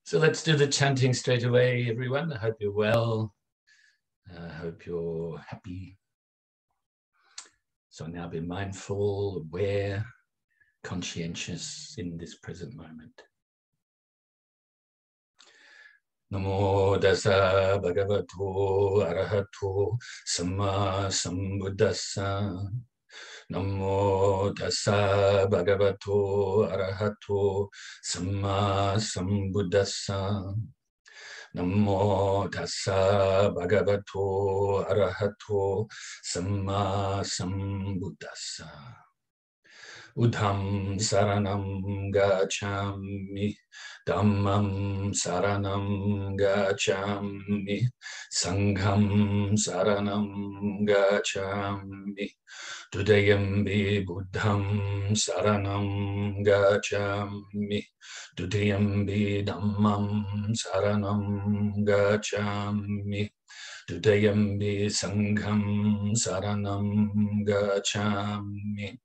So let's do the chanting straight away, everyone. I hope you're well. I hope you're happy. So now be mindful, aware, conscientious in this present moment. Namo Tassa Bhagavato ArahatoSammaSambuddhassa. Namo Tassa Bhagavato ArahatoSammaSambuddhassa. Namo Tassa Bhagavato ArahatoSammaSambuddhassa. Buddham saranam gacchami, Dhammam saranam gacchami, Sangham saranam gacchami, Dutiyampi Buddham saranam gacchami, Dutiyampi Dhammam saranam gacchami, Dutiyampi Sangham saranam gacchami,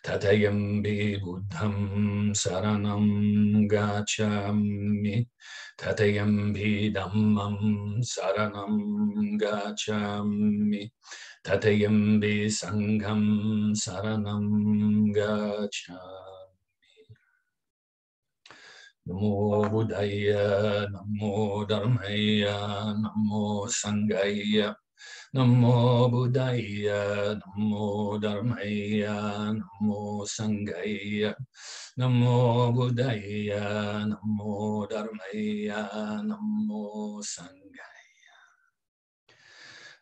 Tatayampi Buddham saranam gacchami, Tatayampi Dhammam saranam gacchami, Dutiyampi Sangham saranam gacchami. Namo Buddhaya, Namo Dharmaya, Namo Sanghaya. Namo Buddhaya, Namo Dharmaya, Namo Sanghaya. Namo Buddhaya, Namo Dharmaya, Namo Sanghaya.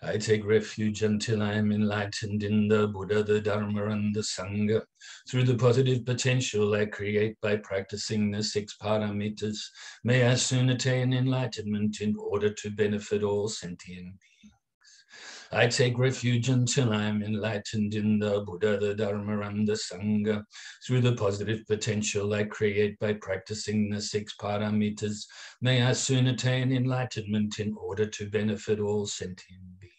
I take refuge until I am enlightened in the Buddha, the Dharma, and the Sangha. Through the positive potential I create by practicing the 6 paramitas, may I soon attain enlightenment in order to benefit all sentient beings. I take refuge until I am enlightened in the Buddha, the Dharma, and the Sangha. Through the positive potential I create by practicing the 6 paramitas, may I soon attain enlightenment in order to benefit all sentient beings.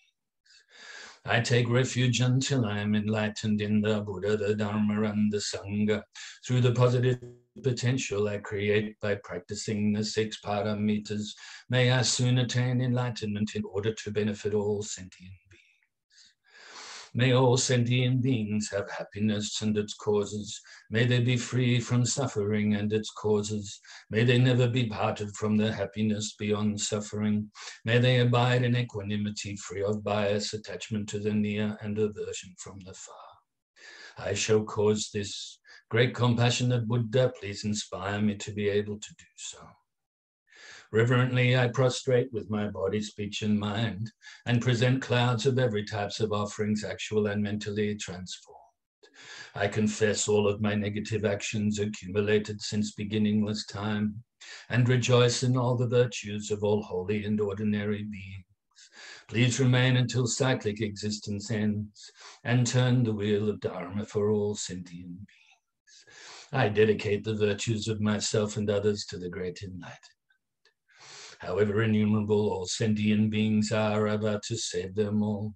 I take refuge until I am enlightened in the Buddha, the Dharma, and the Sangha. Through the positive potential I create by practicing the 6 paramitas, may I soon attain enlightenment in order to benefit all sentient beings. May all sentient beings have happiness and its causes. May they be free from suffering and its causes. May they never be parted from the happiness beyond suffering. May they abide in equanimity, free of bias, attachment to the near, and aversion from the far. I shall cause this. Great compassionate Buddha, please inspire me to be able to do so. Reverently, I prostrate with my body, speech, and mind, and present clouds of every types of offerings, actual and mentally transformed. I confess all of my negative actions accumulated since beginningless time, and rejoice in all the virtues of all holy and ordinary beings. Please remain until cyclic existence ends, and turn the wheel of Dharma for all sentient beings. I dedicate the virtues of myself and others to the great enlightenment. However innumerable all sentient beings are, I vow to save them all.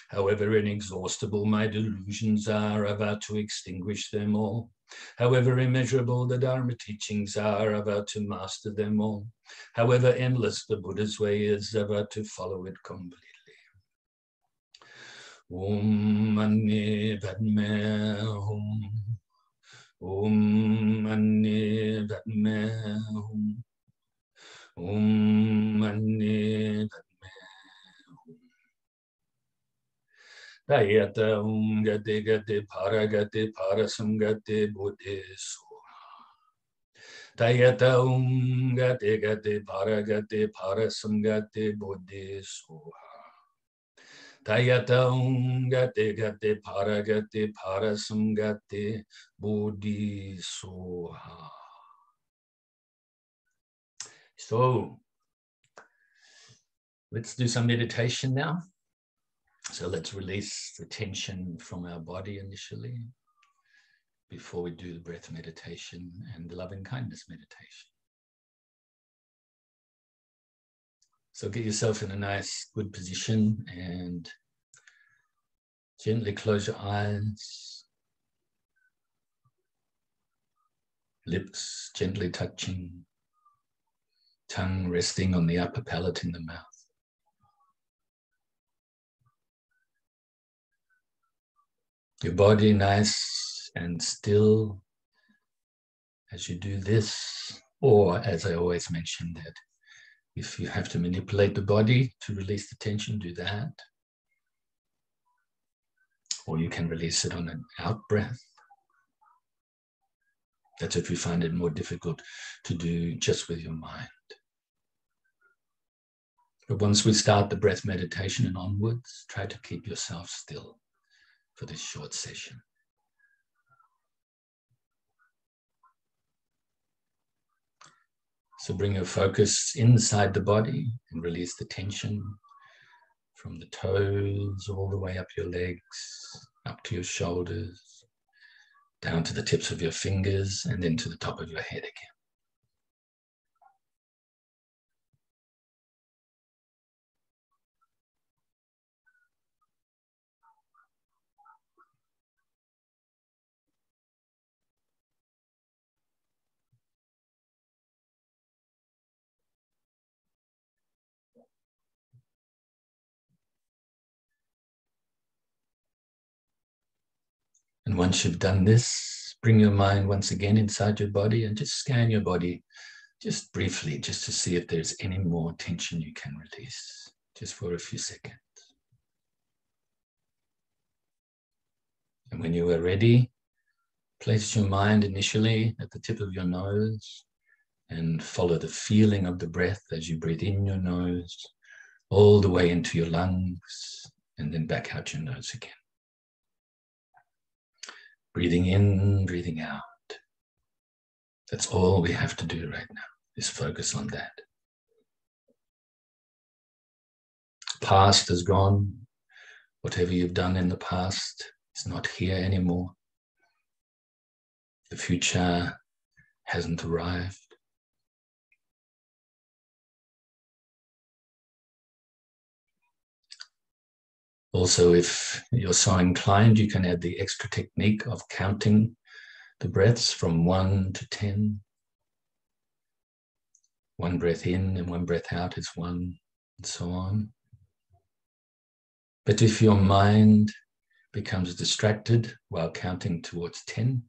However inexhaustible my delusions are, I vow to extinguish them all. However immeasurable the Dharma teachings are, I vow to master them all. However endless the Buddha's way is, I vow to follow it completely. Om Mani Padme Hum. Om Mani Padme Hum. Om Mani Padme Hum. Dayata Gate Gate Paragate Parasamgate Bodhi Soha. Dayata Gate Gate Paragate Parasamgate Bodhi Soha. Dayata Gate Gate Paragate Parasamgate Bodhi Soha. So, let's do some meditation now. So let's release the tension from our body initially before we do the breath meditation and the loving kindness meditation. So get yourself in a nice, good position and gently close your eyes. Lips gently touching. tongue resting on the upper palate in the mouth. Your body nice and still as you do this, or as I always mention that if you have to manipulate the body to release the tension, do that. Or you can release it on an out breath. That's if you find it more difficult to do just with your mind. But once we start the breath meditation and onwards, try to keep yourself still for this short session. So bring your focus inside the body and release the tension from the toes all the way up your legs, up to your shoulders, down to the tips of your fingers, and then to the top of your head again. And once you've done this, bring your mind once again inside your body and just scan your body just briefly, just to see if there's any more tension you can release, just for a few seconds. And when you are ready, place your mind initially at the tip of your nose and follow the feeling of the breath as you breathe in your nose, all the way into your lungs, and then back out your nose again. Breathing in, breathing out. That's all we have to do right now, is focus on that. Past is gone. Whatever you've done in the past is not here anymore. The future hasn't arrived. Also, if you're so inclined, you can add the extra technique of counting the breaths from 1 to 10. 1 breath in and 1 breath out is 1, and so on. But if your mind becomes distracted while counting towards 10,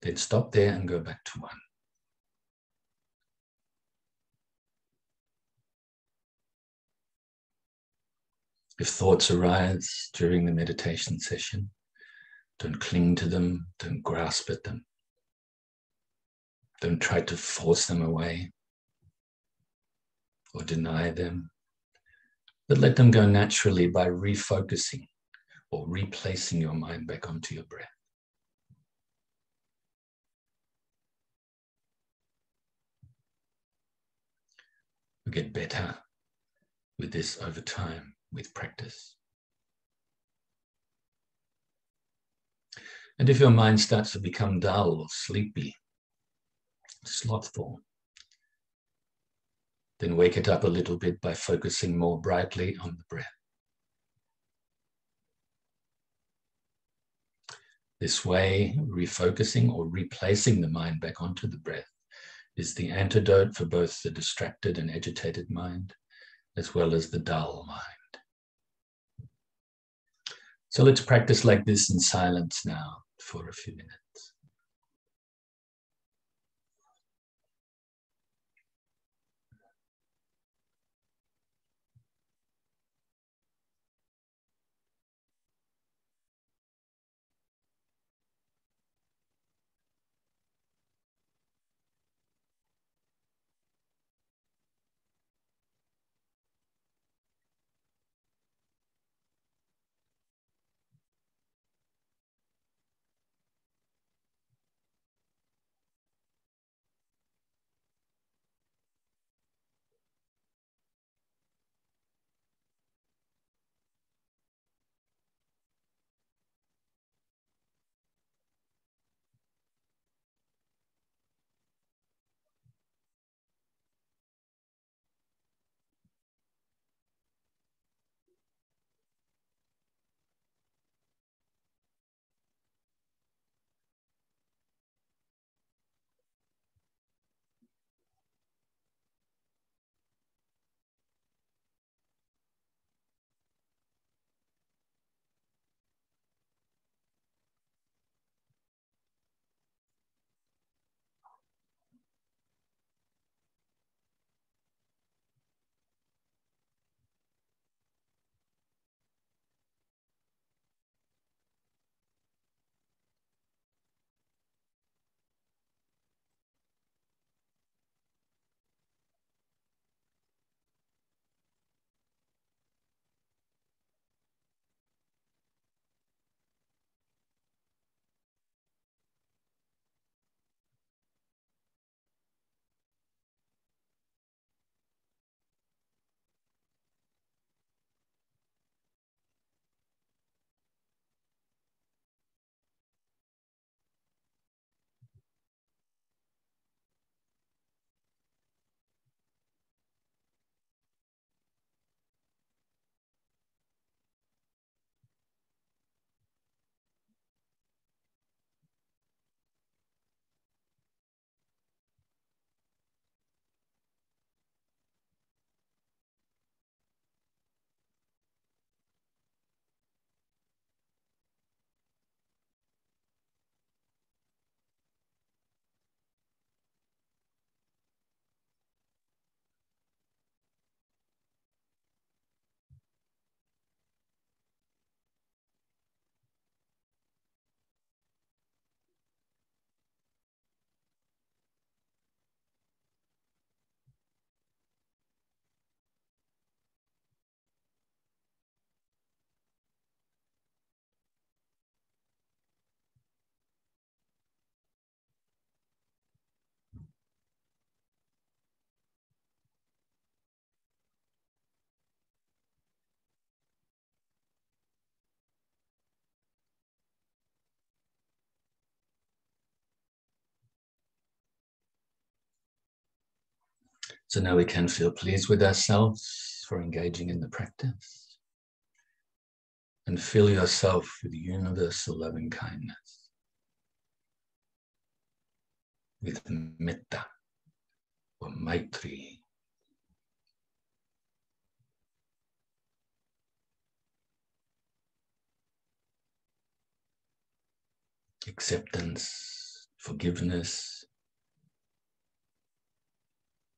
then stop there and go back to 1. If thoughts arise during the meditation session, don't cling to them, don't grasp at them. Don't try to force them away or deny them, but let them go naturally by refocusing or replacing your mind back onto your breath. We get better with this over time, with practice. And if your mind starts to become dull or sleepy, slothful, then wake it up a little bit by focusing more brightly on the breath. This way, refocusing or replacing the mind back onto the breath is the antidote for both the distracted and agitated mind, as well as the dull mind. So let's practice like this in silence now for a few minutes. So now we can feel pleased with ourselves for engaging in the practice. And fill yourself with universal loving kindness, with metta or maitri. Acceptance, forgiveness,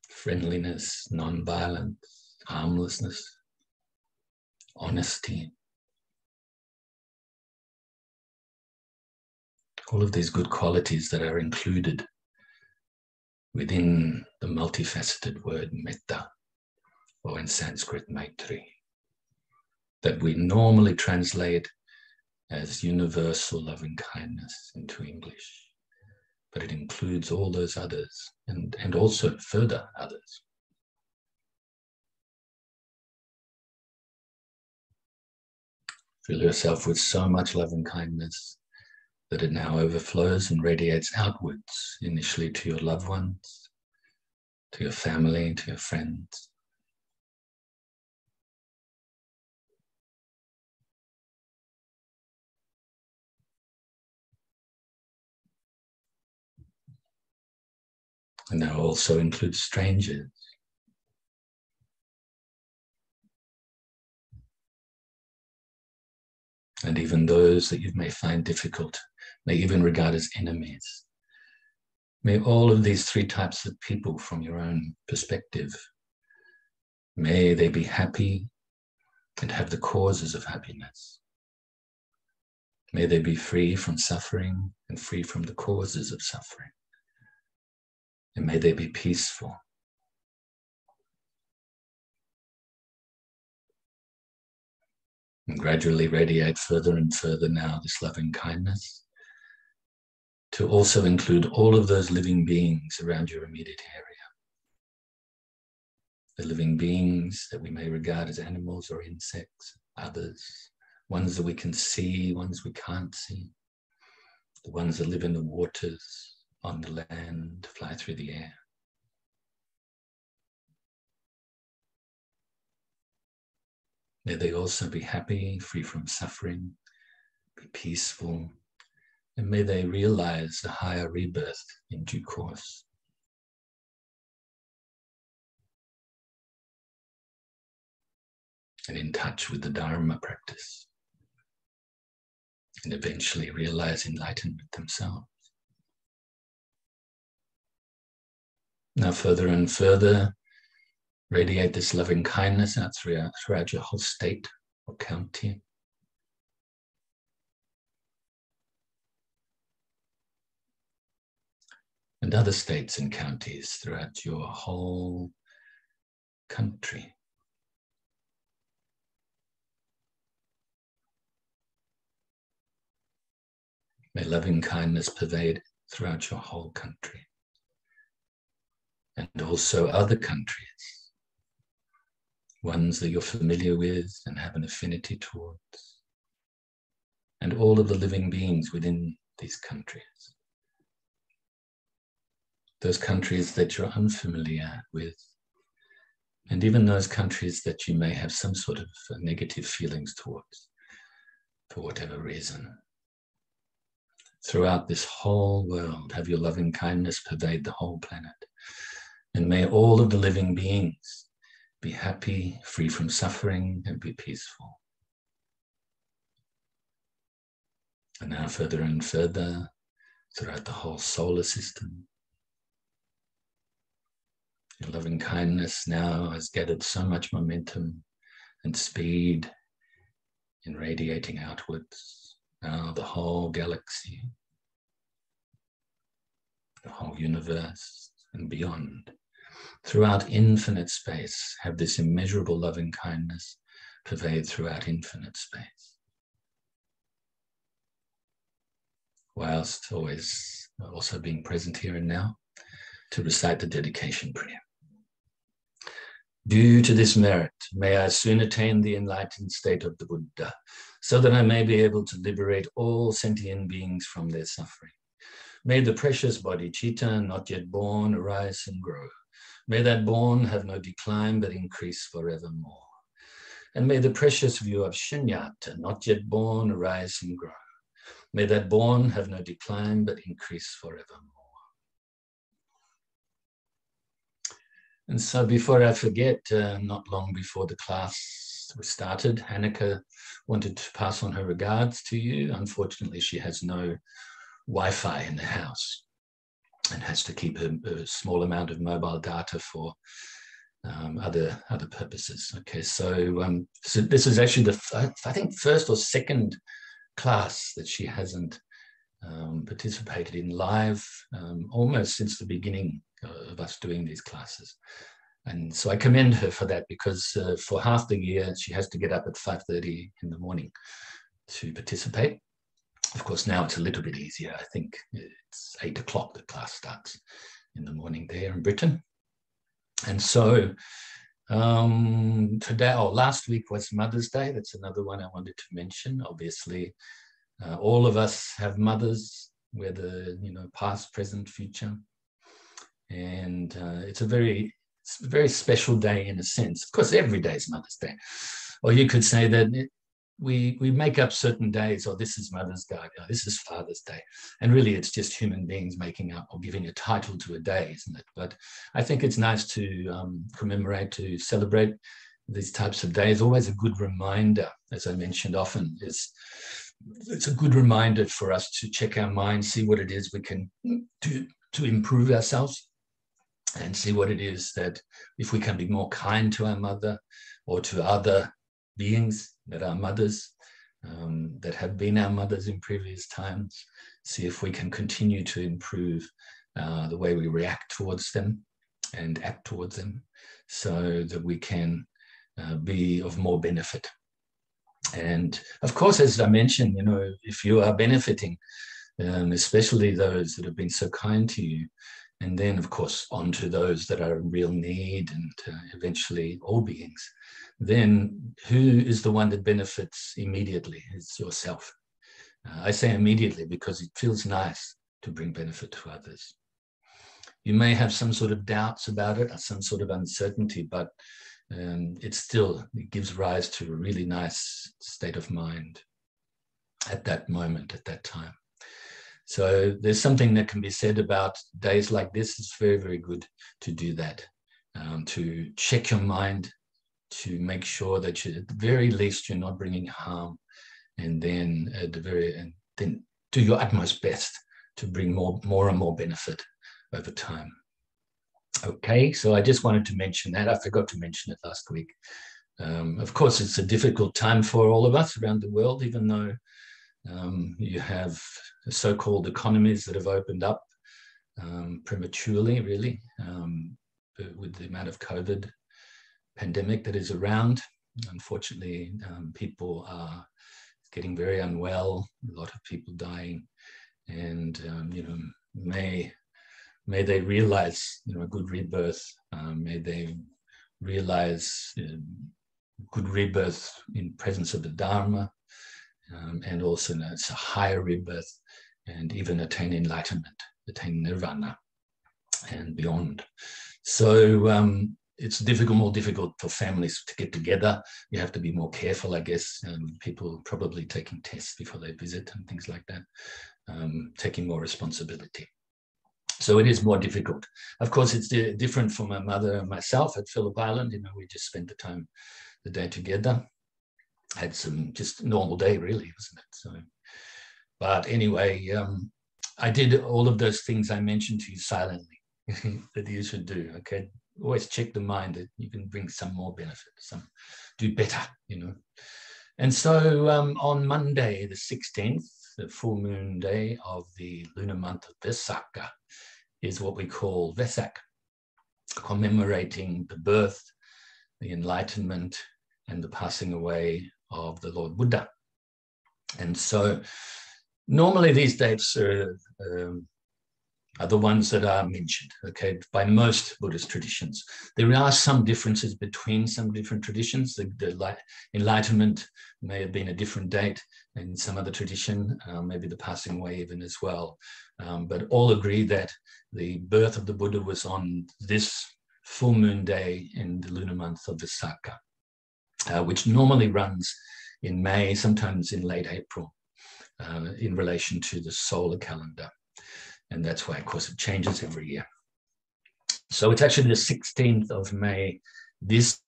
friendliness, non-violence, harmlessness, honesty. All of these good qualities that are included within the multifaceted word metta, or in Sanskrit maitri, that we normally translate as universal loving kindness into English. But it includes all those others and also further others. Fill yourself with so much loving kindness that it now overflows and radiates outwards, initially to your loved ones, to your family, to your friends. And now also includes strangers. And even those that you may find difficult, may even regard as enemies. May all of these three types of people from your own perspective, may they be happy and have the causes of happiness. May they be free from suffering and free from the causes of suffering. And may they be peaceful. And gradually radiate further and further now this loving kindness to also include all of those living beings around your immediate area. The living beings that we may regard as animals or insects, others, ones that we can see, ones we can't see, the ones that live in the waters, on the land, fly through the air. May they also be happy, free from suffering, be peaceful, and may they realize the higher rebirth in due course. And in touch with the Dharma practice, and eventually realize enlightenment themselves. Now further and further, radiate this loving kindness out throughout your whole state or county. And other states and counties throughout your whole country. May loving kindness pervade throughout your whole country. And also other countries, ones that you're familiar with and have an affinity towards, and all of the living beings within these countries. Those countries that you're unfamiliar with, and even those countries that you may have some sort of negative feelings towards, for whatever reason. Throughout this whole world, have your loving kindness pervade the whole planet. And may all of the living beings be happy, free from suffering, and be peaceful. And now further and further throughout the whole solar system. Your loving kindness now has gathered so much momentum and speed in radiating outwards. Now the whole galaxy, the whole universe, and beyond. Throughout infinite space, have this immeasurable loving kindness pervade throughout infinite space. Whilst always also being present here and now to recite the dedication prayer. Due to this merit, may I soon attain the enlightened state of the Buddha, so that I may be able to liberate all sentient beings from their suffering. May the precious bodhicitta, not yet born, arise and grow. May that born have no decline, but increase forevermore. And may the precious view of Shunyata, not yet born, arise and grow. May that born have no decline, but increase forevermore. And so before I forget, not long before the class was started, Hanneke wanted to pass on her regards to you. Unfortunately, she has no Wi-Fi in the house and has to keep a small amount of mobile data for other purposes. Okay, so this is actually the, I think, first or second class that she hasn't participated in live almost since the beginning of us doing these classes. And so I commend her for that, because for half the year she has to get up at 5:30 in the morning to participate. Of course, now it's a little bit easier. I think it's 8 o'clock the class starts in the morning there in Britain. And so today, or last week was Mother's Day. That's another one I wanted to mention. Obviously, all of us have mothers, whether, past, present, future. And it's a very special day in a sense. Of course, every day is Mother's Day. Or you could say that we make up certain days, or this is Mother's Day, or this is Father's Day. And really, it's just human beings making up or giving a title to a day, isn't it? But I think it's nice to commemorate, to celebrate these types of days. Always a good reminder, as I mentioned often, it's a good reminder for us to check our mind, see what it is we can do to improve ourselves, and see what it is that if we can be more kind to our mother or to other beings that are mothers, that have been our mothers in previous times, see if we can continue to improve the way we react towards them and act towards them, so that we can be of more benefit. And of course, as I mentioned, if you are benefiting, especially those that have been so kind to you, and then of course onto those that are in real need, and eventually all beings, then who is the one that benefits immediately? It's yourself. I say immediately because it feels nice to bring benefit to others. You may have some sort of doubts about it, or some sort of uncertainty, but it gives rise to a really nice state of mind at that moment, at that time. So there's something that can be said about days like this. It's very, very good to do that, to check your mind, to make sure that at the very least you're not bringing harm, and then then do your utmost best to bring more and more benefit over time. Okay, so I just wanted to mention that. I forgot to mention it last week. Of course, it's a difficult time for all of us around the world, even though you have so-called economies that have opened up prematurely, really, with the amount of COVID pandemic that is around. Unfortunately, people are getting very unwell, a lot of people dying, and may they realize a good rebirth. May they realize good rebirth in presence of the Dharma, and also it's a higher rebirth, and even attain enlightenment, attain nirvana and beyond. So it's more difficult for families to get together. You have to be more careful, I guess. People probably taking tests before they visit and things like that, taking more responsibility. So it is more difficult. Of course, it's different for my mother and myself at Phillip Island. We just spent the day together. Had some just normal day, really, wasn't it? So, but anyway, I did all of those things I mentioned to you silently that you should do. Okay, always check the mind that you can bring some more benefit, do better, And so on Monday, the 16th, the full moon day of the lunar month of Vesak, is what we call Vesak, commemorating the birth, the enlightenment, and the passing away of the Lord Buddha. And so normally these dates are the ones that are mentioned, okay, by most Buddhist traditions. There are some differences between some different traditions. The enlightenment may have been a different date in some other tradition, maybe the passing away even as well. But all agree that the birth of the Buddha was on this full moon day in the lunar month of Vesak, which normally runs in May, sometimes in late April, in relation to the solar calendar. And that's why, of course, it changes every year. So it's actually the 16th of May this.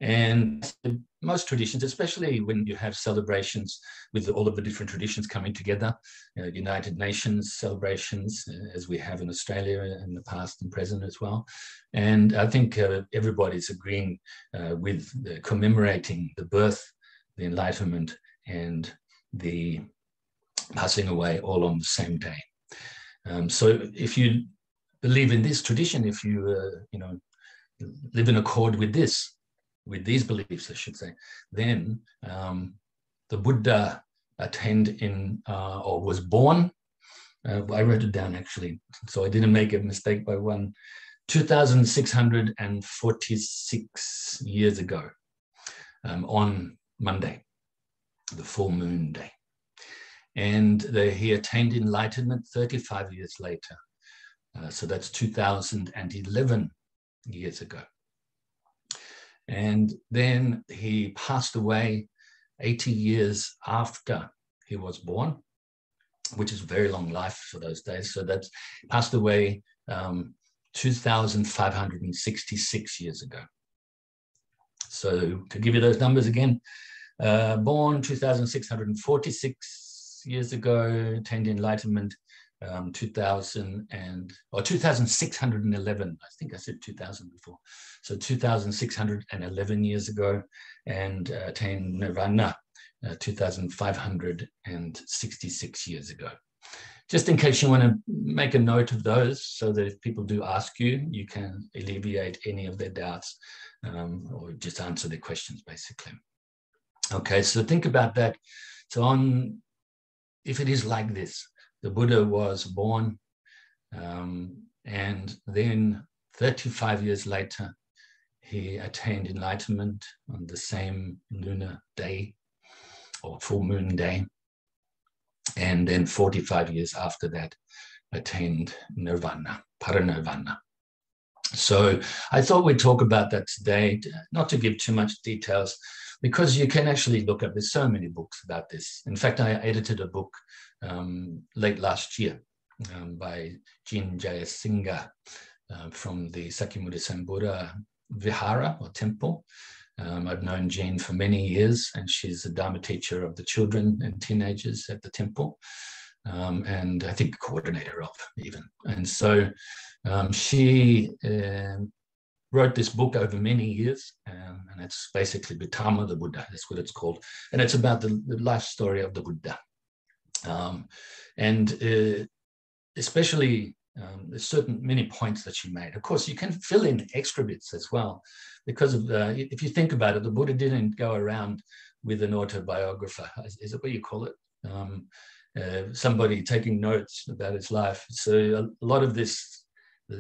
And most traditions, especially when you have celebrations with all of the different traditions coming together, United Nations celebrations, as we have in Australia in the past and present as well. And I think everybody's agreeing with commemorating the birth, the Enlightenment, and the passing away all on the same day. So if you believe in this tradition, if you live in accord with these beliefs, I should say, then the Buddha attained or was born. I wrote it down actually, so I didn't make a mistake by one. 2,646 years ago, on Monday, the full moon day. And he attained enlightenment 35 years later. So that's 2011 years ago. And then he passed away 80 years after he was born, which is a very long life for those days. So that's passed away 2,566 years ago. So to give you those numbers again, born 2,646 years ago, attained enlightenment 2,611. I think I said 2,000 before. So 2,611 years ago, and attained nirvana 2,566 years ago. Just in case you want to make a note of those, so that if people do ask you, you can alleviate any of their doubts, or just answer their questions, basically. Okay, so think about that. So if it is like this, the Buddha was born, and then 35 years later, he attained enlightenment on the same lunar day or full moon day. And then 45 years after that, attained nirvana, parinirvana. So I thought we'd talk about that today, not to give too much details, because you can actually look up, there's so many books about this. In fact, I edited a book late last year by Jin Jayasingha from the Sakyamuni Sambuddha Vihara or temple. I've known Jean for many years, and she's a Dharma teacher of the children and teenagers at the temple, and I think coordinator of even. And so she wrote this book over many years, and it's basically Dhamma the Buddha, that's what it's called. And it's about the life story of the Buddha. And especially there's many points that she made. Of course, you can fill in extra bits as well, because of if you think about it, the Buddha didn't go around with an autobiographer. Is it what you call it? Somebody taking notes about his life. So a lot of the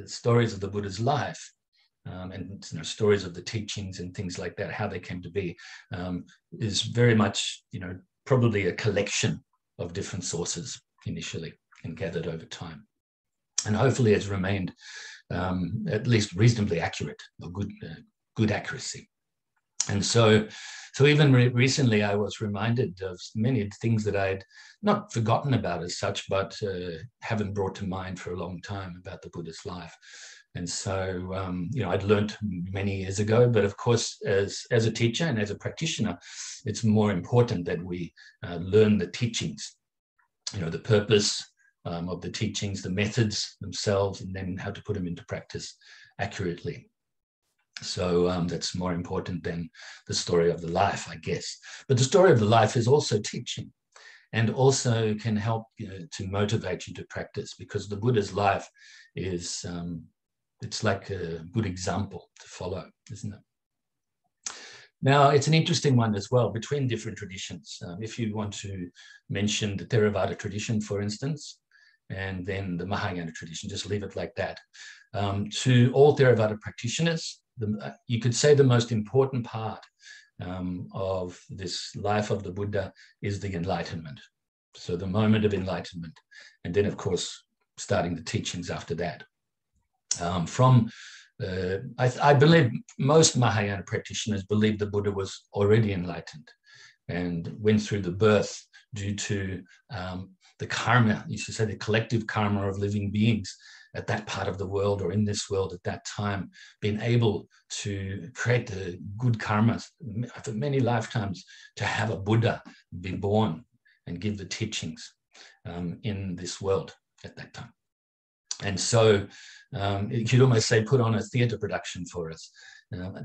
stories of the Buddha's life, and stories of the teachings and things like that, how they came to be, is very much probably a collection of different sources initially and gathered over time, and hopefully has remained at least reasonably accurate, or good accuracy. And so even recently, I was reminded of many things that I'd not forgotten about as such, but haven't brought to mind for a long time about the Buddha's life. And so, I'd learned many years ago, but of course, as a teacher and as a practitioner, it's more important that we learn the teachings, the purpose of the teachings, the methods themselves, and then how to put them into practice accurately. So that's more important than the story of the life, I guess. But the story of the life is also teaching, and also can help to motivate you to practice, because the Buddha's life is, it's like a good example to follow, isn't it? Now, it's an interesting one as well between different traditions. If you want to mention the Theravada tradition, for instance, and then the Mahayana tradition, just leave it like that. To all Theravada practitioners, you could say the most important part of this life of the Buddha is the enlightenment. So the moment of enlightenment, and then of course starting the teachings after that. From I believe most Mahayana practitioners believe the Buddha was already enlightened and went through the birth due to the karma, you should say the collective karma of living beings at that part of the world or in this world at that time, being able to create the good karma for many lifetimes to have a Buddha be born and give the teachings in this world at that time. And so you could almost say put on a theatre production for us.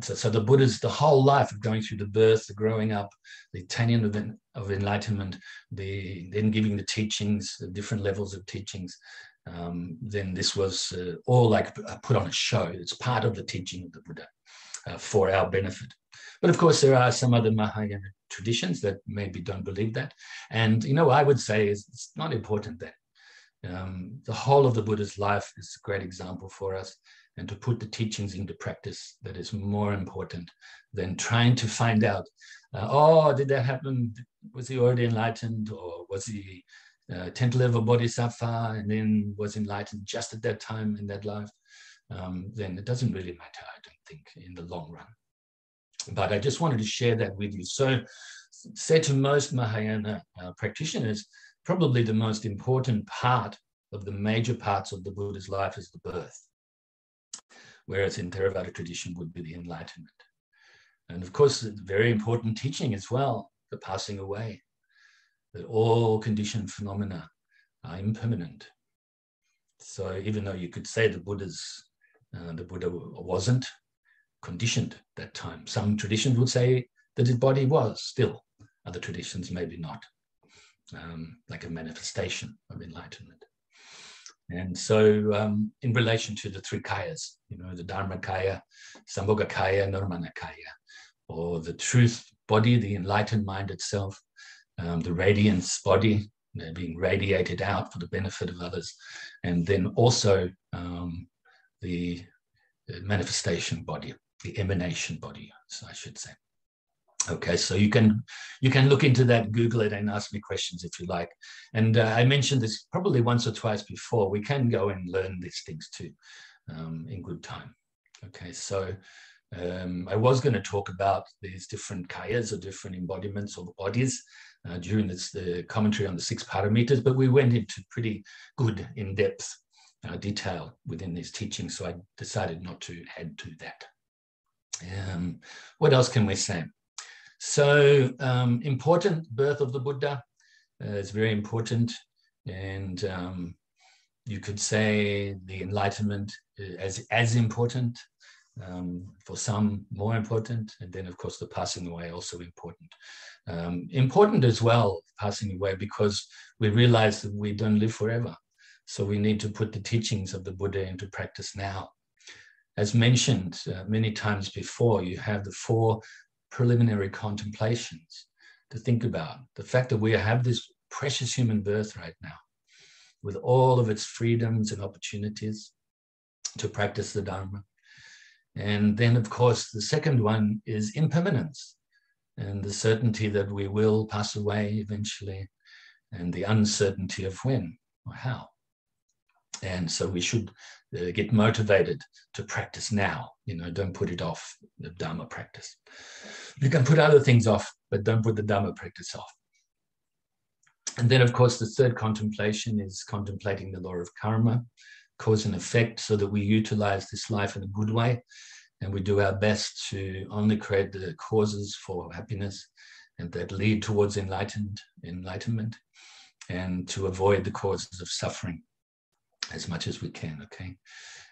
So the Buddha's, the whole life of going through the birth, the growing up, the attaining of enlightenment, then giving the teachings, the different levels of teachings, then this was all like put on a show. It's part of the teaching of the Buddha for our benefit. But of course, there are some other Mahayana traditions that maybe don't believe that. And, I would say it's not important that. The whole of the Buddha's life is a great example for us, and to put the teachings into practice, that is more important than trying to find out, did that happen? Was he already enlightened, or was he 10th level bodhisattva and then was enlightened just at that time in that life? Then it doesn't really matter, I don't think, in the long run. But I just wanted to share that with you. So, say to most Mahayana practitioners, probably the most important part of the major parts of the Buddha's life is the birth, whereas in Theravada tradition would be the enlightenment. And of course, a very important teaching as well, the passing away, that all conditioned phenomena are impermanent. So even though you could say the Buddha wasn't conditioned at that time, some traditions would say that his body was still, other traditions maybe not. Like a manifestation of enlightenment. And so in relation to the three kayas, the Dharma kaya, Sambhoga kaya, Nirvana kaya, or the truth body, the enlightened mind itself, the radiance body, being radiated out for the benefit of others, and then also the manifestation body, the emanation body, so I should say. Okay, so you can look into that, Google it, and ask me questions if you like. And I mentioned this probably once or twice before. We can go and learn these things too in good time. Okay, so I was going to talk about these different kayas or different embodiments or bodies during the commentary on the 6 paramitas, but we went into pretty good in-depth detail within these teachings, so I decided not to add to that. What else can we say? So important, birth of the Buddha is very important, and you could say the enlightenment as important, for some more important, and then of course the passing away also important. Important as well, passing away, because we realize that we don't live forever. So we need to put the teachings of the Buddha into practice now. As mentioned many times before, you have the 4 preliminary contemplations to think about. The fact that we have this precious human birth right now, with all of its freedoms and opportunities to practice the Dharma. And then, of course, the second one is impermanence, and the certainty that we will pass away eventually, and the uncertainty of when or how. And so we should get motivated to practice now. Don't put it off, the Dharma practice. You can put other things off, but don't put the Dharma practice off. And then, of course, the third contemplation is contemplating the law of karma, cause and effect, so that we utilize this life in a good way, and we do our best to only create the causes for happiness and that lead towards enlightenment, and to avoid the causes of suffering as much as we can, okay?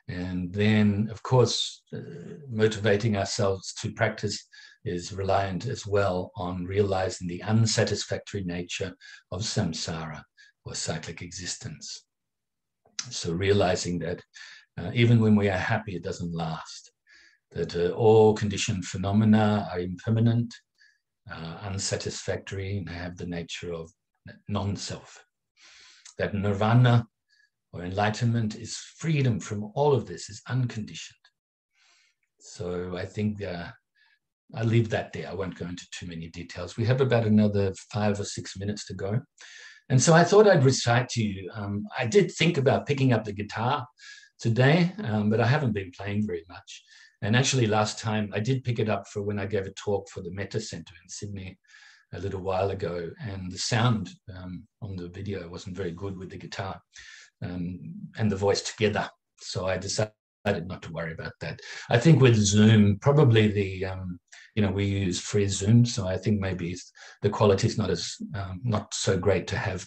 And then, of course, motivating ourselves to practice is reliant as well on realizing the unsatisfactory nature of samsara, or cyclic existence. So realizing that even when we are happy, it doesn't last, that all conditioned phenomena are impermanent, unsatisfactory, and have the nature of non-self. That nirvana, or enlightenment, is freedom from all of this, is unconditioned. So I think I'll leave that there. I won't go into too many details. We have about another 5 or 6 minutes to go. And so I thought I'd recite to you. I did think about picking up the guitar today, but I haven't been playing very much. And actually last time I did pick it up for when I gave a talk for the Metta Center in Sydney a little while ago, and the sound on the video wasn't very good with the guitar and the voice together. So I decided not to worry about that. I think with Zoom, probably the, we use free Zoom, so I think maybe the quality is not so great to have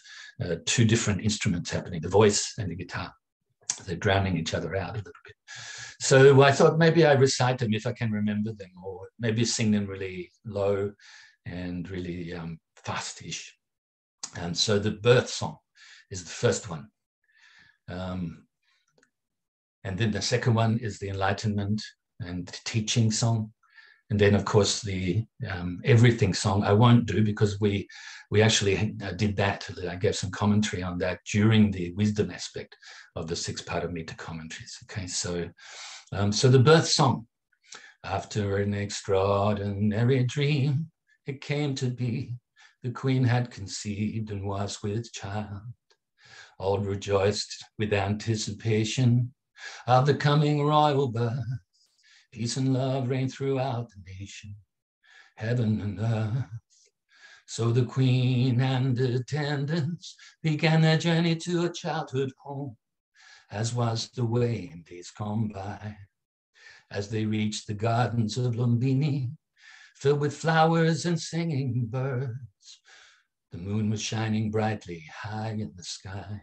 two different instruments happening, the voice and the guitar. They're drowning each other out a little bit. So I thought maybe I recite them if I can remember them, or maybe sing them really low and really fast-ish. And so the birth song is the first one. And then the second one is the Enlightenment and the teaching song. And then, of course, the everything song I won't do, because we actually did that. I gave some commentary on that during the wisdom aspect of the six-parameter commentaries. Okay, so the birth song. After an extraordinary dream, it came to be. The queen had conceived and was with child. All rejoiced with anticipation of the coming royal birth. Peace and love reigned throughout the nation, heaven and earth. So the queen and attendants began their journey to a childhood home, as was the way in days gone by. As they reached the gardens of Lumbini, filled with flowers and singing birds, the moon was shining brightly high in the sky.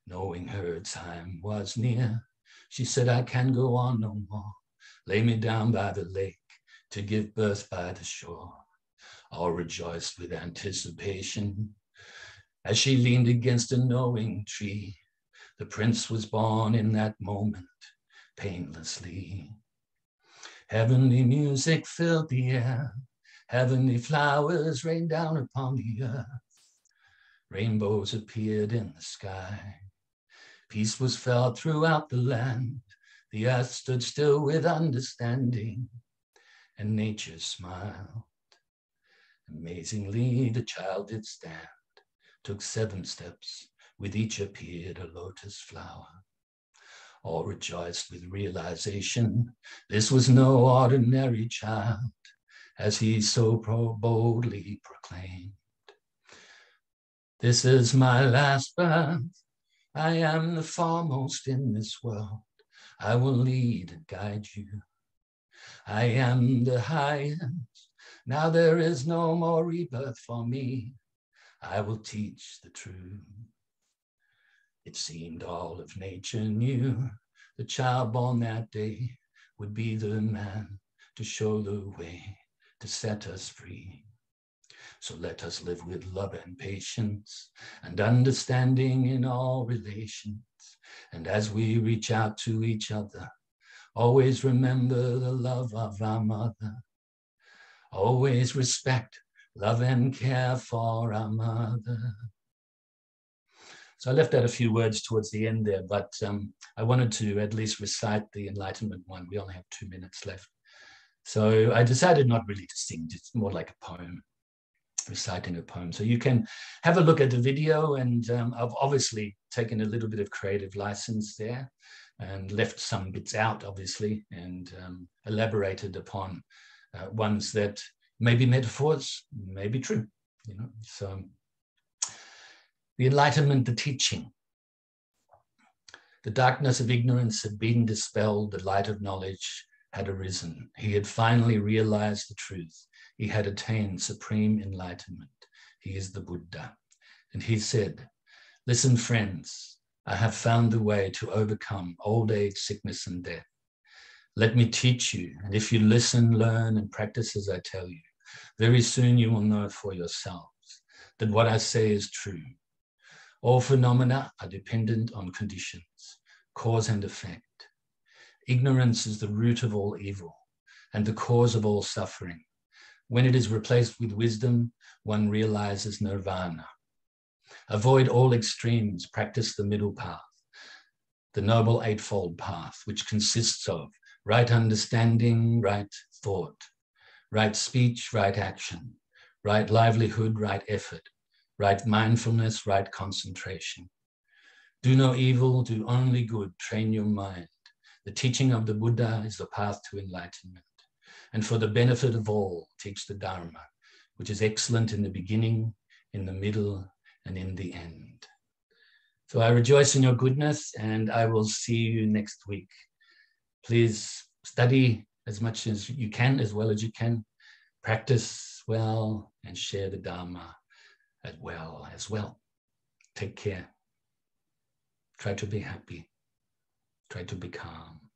Knowing her time was near, she said, I can go on no more. Lay me down by the lake to give birth by the shore. All rejoiced with anticipation. As she leaned against a knowing tree, the prince was born in that moment, painlessly. Heavenly music filled the air. Heavenly flowers rained down upon the earth. Rainbows appeared in the sky. Peace was felt throughout the land. The earth stood still with understanding, and nature smiled. Amazingly, the child did stand, took 7 steps, with each appeared a lotus flower. All rejoiced with realization. This was no ordinary child, as he so boldly proclaimed. This is my last birth. I am the foremost in this world. I will lead and guide you. I am the highest. Now there is no more rebirth for me. I will teach the truth. It seemed all of nature knew the child born that day would be the man to show the way, to set us free. So let us live with love and patience and understanding in all relations. And as we reach out to each other, always remember the love of our mother. Always respect, love and care for our mother. So I left out a few words towards the end there, but I wanted to at least recite the Enlightenment one. We only have 2 minutes left. So I decided not really to sing, it's more like a poem, reciting a poem. So you can have a look at the video, and I've obviously taken a little bit of creative license there and left some bits out, obviously, and elaborated upon ones that may be metaphors, may be true, So the Enlightenment, the teaching. The darkness of ignorance had been dispelled, the light of knowledge had arisen. He had finally realized the truth. He had attained supreme enlightenment. He is the Buddha. And he said, listen, friends, I have found the way to overcome old age, sickness, and death. Let me teach you, and if you listen, learn, and practice as I tell you, very soon you will know for yourselves that what I say is true. All phenomena are dependent on conditions, cause and effect. Ignorance is the root of all evil and the cause of all suffering. When it is replaced with wisdom, one realizes nirvana. Avoid all extremes, practice the middle path, the noble eightfold path, which consists of right understanding, right thought, right speech, right action, right livelihood, right effort, right mindfulness, right concentration. Do no evil, do only good, train your mind. The teaching of the Buddha is the path to enlightenment. And for the benefit of all, teach the Dharma, which is excellent in the beginning, in the middle, and in the end. So I rejoice in your goodness, and I will see you next week. Please study as much as you can, as well as you can. Practice well and share the Dharma as well. Take care. Try to be happy. Try to be calm.